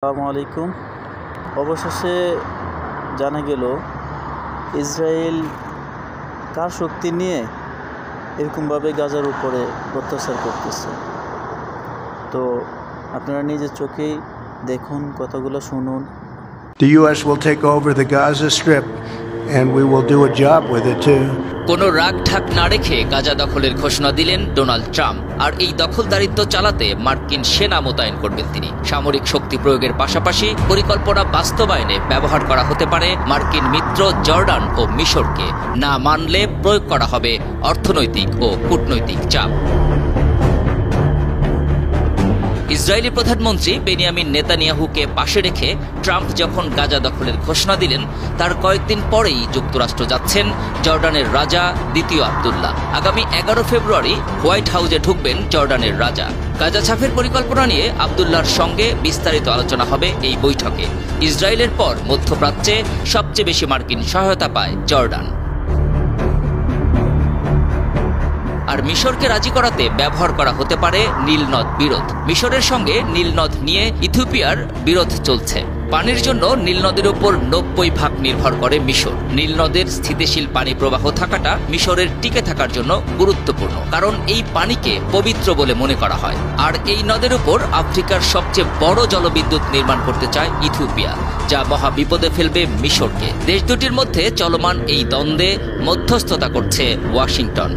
আসসালামু আলাইকুম। অবশেষে জানা গেল ইসরায়েল কার শক্তি নিয়ে এরকমভাবে গাজার উপরে অত্যাচার করতেছে। তো আপনারা নিজের চোখেই দেখুন, কথাগুলো শুনুন। The U.S. will take over the Gaza Strip and we will do a job with it too. কোনো রাগ ঢাক না রেখে গাজা দখলের ঘোষণা দিলেন ডোনাল্ড ট্রাম্প। আর এই দখলদারিত্ব চালাতে মার্কিন সেনা মোতায়েন করবেন তিনি। সামরিক শক্তি প্রয়োগের পাশাপাশি পরিকল্পনা বাস্তবায়নে ব্যবহার করা হতে পারে মার্কিন মিত্র জর্ডান ও মিশরকে। না মানলে প্রয়োগ করা হবে অর্থনৈতিক ও কূটনৈতিক চাপ। ইসরায়েলি প্রধানমন্ত্রী বেনিয়ামিন নেতানিয়াহুকে পাশে রেখে ট্রাম্প যখন গাজা দখলের ঘোষণা দিলেন, তার কয়েকদিন পরেই যুক্তরাষ্ট্র যাচ্ছেন জর্ডানের রাজা দ্বিতীয় আব্দুল্লাহ। আগামী 11 ফেব্রুয়ারি হোয়াইট হাউসে ঢুকবেন জর্ডানের রাজা। গাজা ছাপের পরিকল্পনা নিয়ে আব্দুল্লাহর সঙ্গে বিস্তারিত আলোচনা হবে এই বৈঠকে। ইসরায়েলের পর মধ্যপ্রাচ্যে সবচেয়ে বেশি মার্কিন সহায়তা পায় জর্ডান। আর মিশরকে রাজি করাতে ব্যবহার করা হতে পারে নীলনদ বিরোধ। মিশরের সঙ্গে নীলনদ নিয়ে ইথিওপিয়ার বিরোধ চলছে। পানির জন্য নীলনদের উপর 90% নির্ভর করে মিশর। নীলনদের স্থিতিশীল পানি প্রবাহ থাকাটা মিশরের টিকে থাকার জন্য গুরুত্বপূর্ণ, কারণ এই পানিকে পবিত্র বলে মনে করা হয়। আর এই নদের উপর আফ্রিকার সবচেয়ে বড় জলবিদ্যুৎ নির্মাণ করতে চায় ইথিওপিয়া, যা মহা বিপদে ফেলবে মিশরকে। দেশ দুটির মধ্যে চলমান এই দ্বন্দ্বে মধ্যস্থতা করছে ওয়াশিংটন।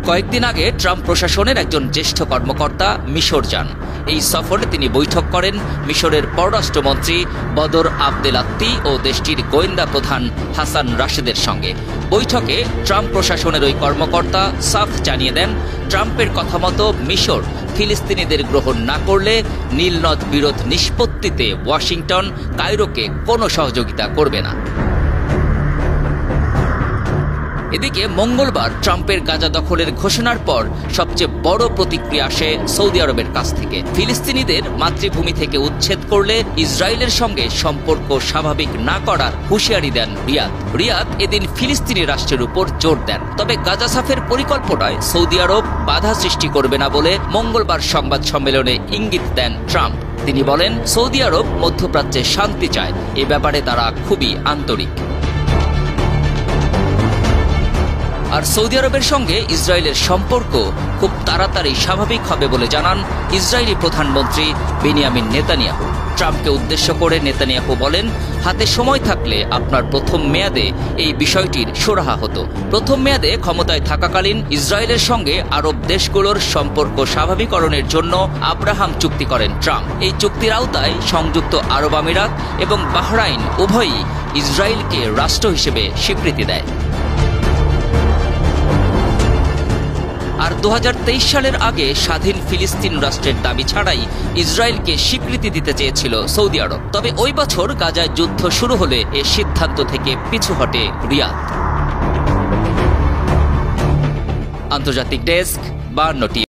কয়েকদিন আগে ট্রাম্প প্রশাসনের একজন জ্যেষ্ঠ কর্মকর্তা মিশর যান। এই সফরে তিনি বৈঠক করেন মিশরের পররাষ্ট্রমন্ত্রী বদর আবদেলাত্তি ও দেশটির গোয়েন্দা প্রধান হাসান রাশেদের সঙ্গে। বৈঠকে ট্রাম্প প্রশাসনের ওই কর্মকর্তা সাফ জানিয়ে দেন, ট্রাম্পের কথা মতো মিশর ফিলিস্তিনিদের গ্রহণ না করলে নীলনদ বিরোধ নিষ্পত্তিতে ওয়াশিংটন কায়রোকে কোনো সহযোগিতা করবে না। এদিকে মঙ্গলবার ট্রাম্পের গাজা দখলের ঘোষণার পর সবচেয়ে বড় প্রতিক্রিয়া আসে সৌদি আরবের কাছ থেকে। ফিলিস্তিনিদের মাতৃভূমি থেকে উচ্ছেদ করলে ইসরায়েলের সঙ্গে সম্পর্ক স্বাভাবিক না করার হুঁশিয়ারি দেন রিয়াদ। রিয়াদ এদিন ফিলিস্তিনি রাষ্ট্রের উপর জোর দেন। তবে গাজা সাফের পরিকল্পনায় সৌদি আরব বাধা সৃষ্টি করবে না বলে মঙ্গলবার সংবাদ সম্মেলনে ইঙ্গিত দেন ট্রাম্প। তিনি বলেন, সৌদি আরব মধ্যপ্রাচ্যে শান্তি চায়, এ ব্যাপারে তারা খুবই আন্তরিক। আর সৌদি আরবের সঙ্গে ইসরায়েলের সম্পর্ক খুব তাড়াতাড়ি স্বাভাবিক হবে বলে জানান ইসরায়েলি প্রধানমন্ত্রী বেনিয়ামিন নেতানিয়াহু। ট্রাম্পকে উদ্দেশ্য করে নেতানিয়াহু বলেন, হাতে সময় থাকলে আপনার প্রথম মেয়াদে এই বিষয়টির সুরাহা হতো। প্রথম মেয়াদে ক্ষমতায় থাকাকালীন ইসরায়েলের সঙ্গে আরব দেশগুলোর সম্পর্ক স্বাভাবিকরণের জন্য আব্রাহাম চুক্তি করেন ট্রাম্প। এই চুক্তির আওতায় সংযুক্ত আরব আমিরাত এবং বাহরাইন উভয়ই ইসরায়েলকে রাষ্ট্র হিসেবে স্বীকৃতি দেয়। আর 2023 সালের আগে স্বাধীন ফিলিস্তিন রাষ্ট্রের দাবি ছাড়াই ইসরায়েলকে স্বীকৃতি দিতে চেয়েছিল সৌদি আরব। তবে ওই বছর গাজায় যুদ্ধ শুরু হলে এ সিদ্ধান্ত থেকে পিছু হটে রিয়াদ। আন্তর্জাতিক ডেস্ক 52টি।